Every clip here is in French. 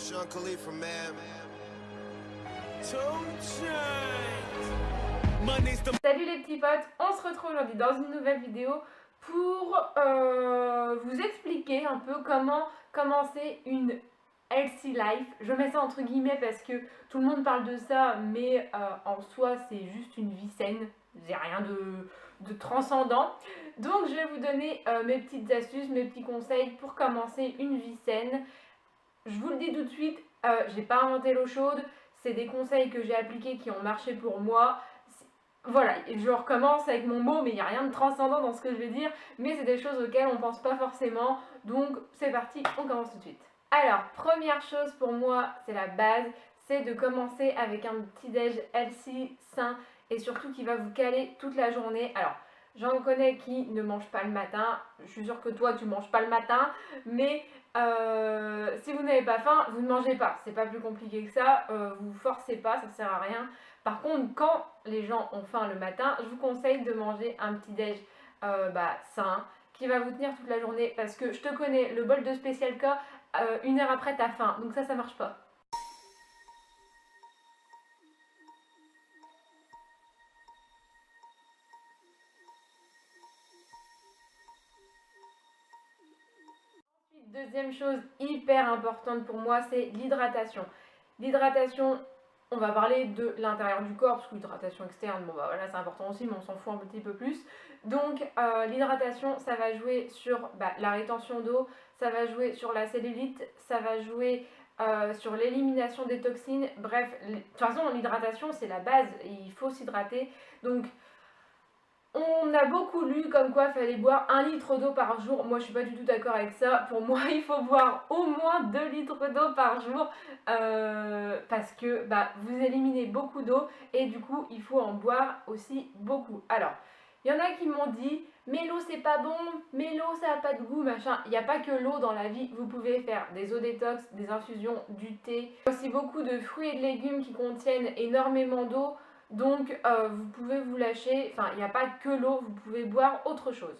Sean Khalifa, man. Salut les petits potes, on se retrouve aujourd'hui dans une nouvelle vidéo pour vous expliquer un peu comment commencer une healthy life. Je mets ça entre guillemets parce que tout le monde parle de ça, mais en soi c'est juste une vie saine, j'ai rien de transcendant. Donc je vais vous donner mes petites astuces, mes petits conseils pour commencer une vie saine. Je vous le dis tout de suite, j'ai pas inventé l'eau chaude, c'est des conseils que j'ai appliqués qui ont marché pour moi. Voilà, je recommence avec mon mot, mais il n'y a rien de transcendant dans ce que je vais dire, mais c'est des choses auxquelles on pense pas forcément, donc c'est parti, on commence tout de suite. Alors, première chose pour moi, c'est la base, c'est de commencer avec un petit déj healthy, sain, et surtout qui va vous caler toute la journée. Alors, j'en connais qui ne mangent pas le matin, je suis sûre que toi tu manges pas le matin, mais si vous n'avez pas faim, vous ne mangez pas, c'est pas plus compliqué que ça, vous forcez pas, ça sert à rien. Par contre, quand les gens ont faim le matin, je vous conseille de manger un petit déj sain, qui va vous tenir toute la journée, parce que je te connais, le bol de Special K, 1 heure après t'as faim, donc ça marche pas. Deuxième chose hyper importante pour moi, c'est l'hydratation. L'hydratation, on va parler de l'intérieur du corps, parce que l'hydratation externe, bon bah voilà, c'est important aussi, mais on s'en fout un petit peu plus. Donc l'hydratation, ça va jouer sur la rétention d'eau, ça va jouer sur la cellulite, ça va jouer sur l'élimination des toxines. Bref, de toute façon, l'hydratation, c'est la base, et il faut s'hydrater. Donc on a beaucoup lu comme quoi il fallait boire 1 litre d'eau par jour. Moi je suis pas du tout d'accord avec ça. Pour moi il faut boire au moins 2 litres d'eau par jour parce que vous éliminez beaucoup d'eau et du coup il faut en boire aussi beaucoup. Alors il y en a qui m'ont dit mais l'eau c'est pas bon, mais l'eau ça a pas de goût machin. Il n'y a pas que l'eau dans la vie, vous pouvez faire des eaux détox, des infusions, du thé. Il y a aussi beaucoup de fruits et de légumes qui contiennent énormément d'eau. Donc vous pouvez vous lâcher, enfin il n'y a pas que l'eau, vous pouvez boire autre chose.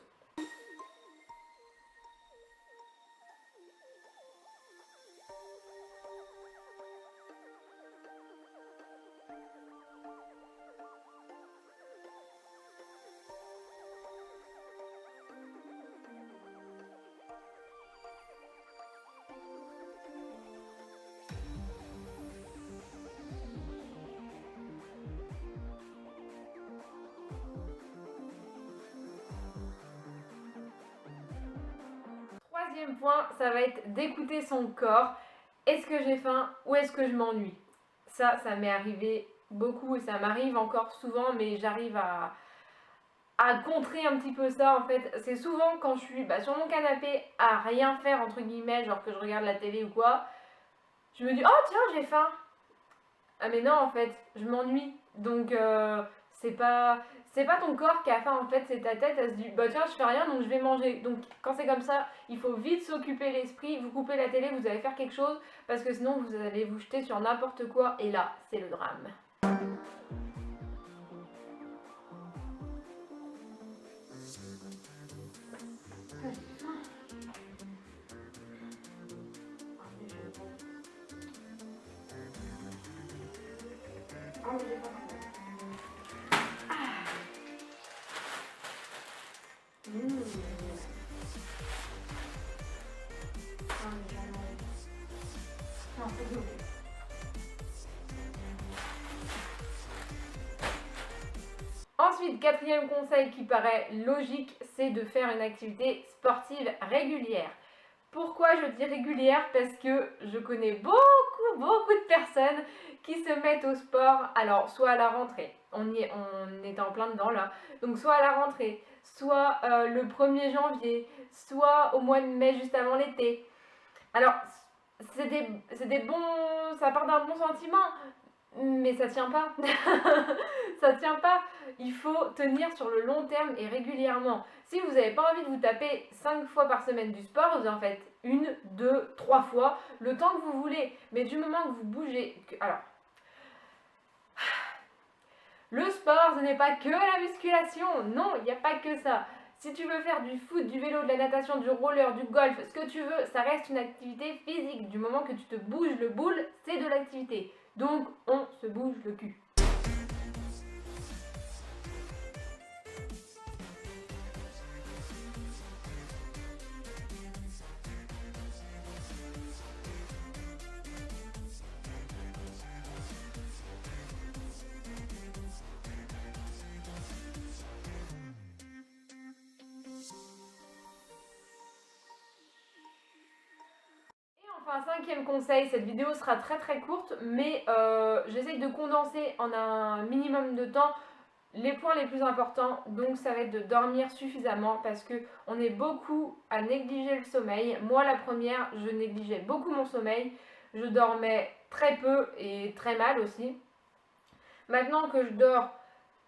Troisième point, ça va être d'écouter son corps. Est-ce que j'ai faim ou est-ce que je m'ennuie? Ça m'est arrivé beaucoup et ça m'arrive encore souvent, mais j'arrive à contrer un petit peu ça en fait. C'est souvent quand je suis sur mon canapé à rien faire entre guillemets, genre que je regarde la télé ou quoi, je me dis oh tiens j'ai faim. Ah mais non en fait, je m'ennuie. Donc c'est pas ton corps qui a faim en fait, c'est ta tête, elle se dit bah tiens je fais rien donc je vais manger. Donc quand c'est comme ça, il faut vite s'occuper l'esprit, vous coupez la télé, vous allez faire quelque chose parce que sinon vous allez vous jeter sur n'importe quoi et là c'est le drame. Ensuite, quatrième conseil qui paraît logique, c'est de faire une activité sportive régulière. Pourquoi je dis régulière? Parce que je connais beaucoup de personnes qui se mettent au sport, alors soit à la rentrée, on est en plein dedans là, donc soit à la rentrée, soit le 1er janvier, soit au mois de mai juste avant l'été. Alors c'est des bons, ça part d'un bon sentiment, mais ça tient pas. Ça tient pas. Il faut tenir sur le long terme et régulièrement. Si vous n'avez pas envie de vous taper 5 fois par semaine du sport, vous en faites 1, 2, 3 fois, le temps que vous voulez. Mais du moment que vous bougez... Alors, le sport, ce n'est pas que la musculation. Non, il n'y a pas que ça. Si tu veux faire du foot, du vélo, de la natation, du roller, du golf, ce que tu veux, ça reste une activité physique. Du moment que tu te bouges le boule, c'est de l'activité. Donc on se bouge le cul. Enfin, cinquième conseil, cette vidéo sera très courte, mais j'essaye de condenser en un minimum de temps les points les plus importants. Donc ça va être de dormir suffisamment parce que on est beaucoup à négliger le sommeil. Moi la première, je négligeais beaucoup mon sommeil, je dormais très peu et très mal aussi. Maintenant que je dors,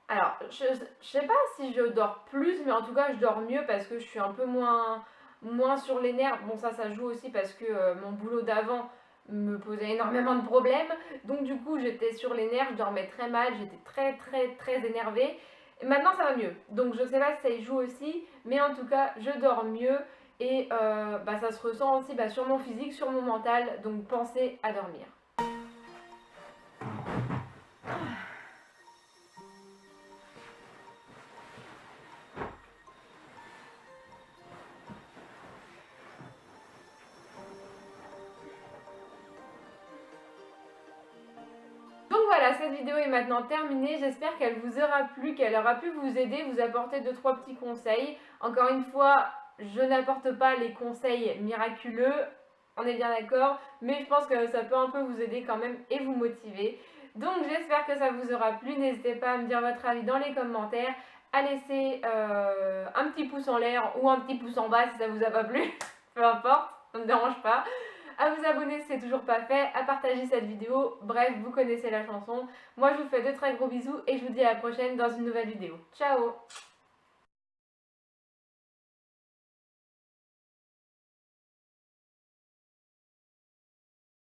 alors je sais pas si je dors plus, mais en tout cas je dors mieux parce que je suis un peu moins sur les nerfs. Bon, ça joue aussi parce que mon boulot d'avant me posait énormément de problèmes. Donc du coup, j'étais sur les nerfs, je dormais très mal, j'étais très énervée. Et maintenant, ça va mieux. Donc je sais pas si ça y joue aussi, mais en tout cas, je dors mieux. Et ça se ressent aussi sur mon physique, sur mon mental. Donc pensez à dormir. Donc voilà, cette vidéo est maintenant terminée. J'espère qu'elle vous aura plu, qu'elle aura pu vous aider, vous apporter 2-3 petits conseils. Encore une fois, je n'apporte pas les conseils miraculeux, on est bien d'accord, mais je pense que ça peut un peu vous aider quand même et vous motiver. Donc j'espère que ça vous aura plu. N'hésitez pas à me dire votre avis dans les commentaires, à laisser un petit pouce en l'air ou un petit pouce en bas si ça vous a pas plu. Peu importe, ça ne me dérange pas. À vous abonner si c'est toujours pas fait, à partager cette vidéo, bref, vous connaissez la chanson. Moi je vous fais de très gros bisous et je vous dis à la prochaine dans une nouvelle vidéo. Ciao!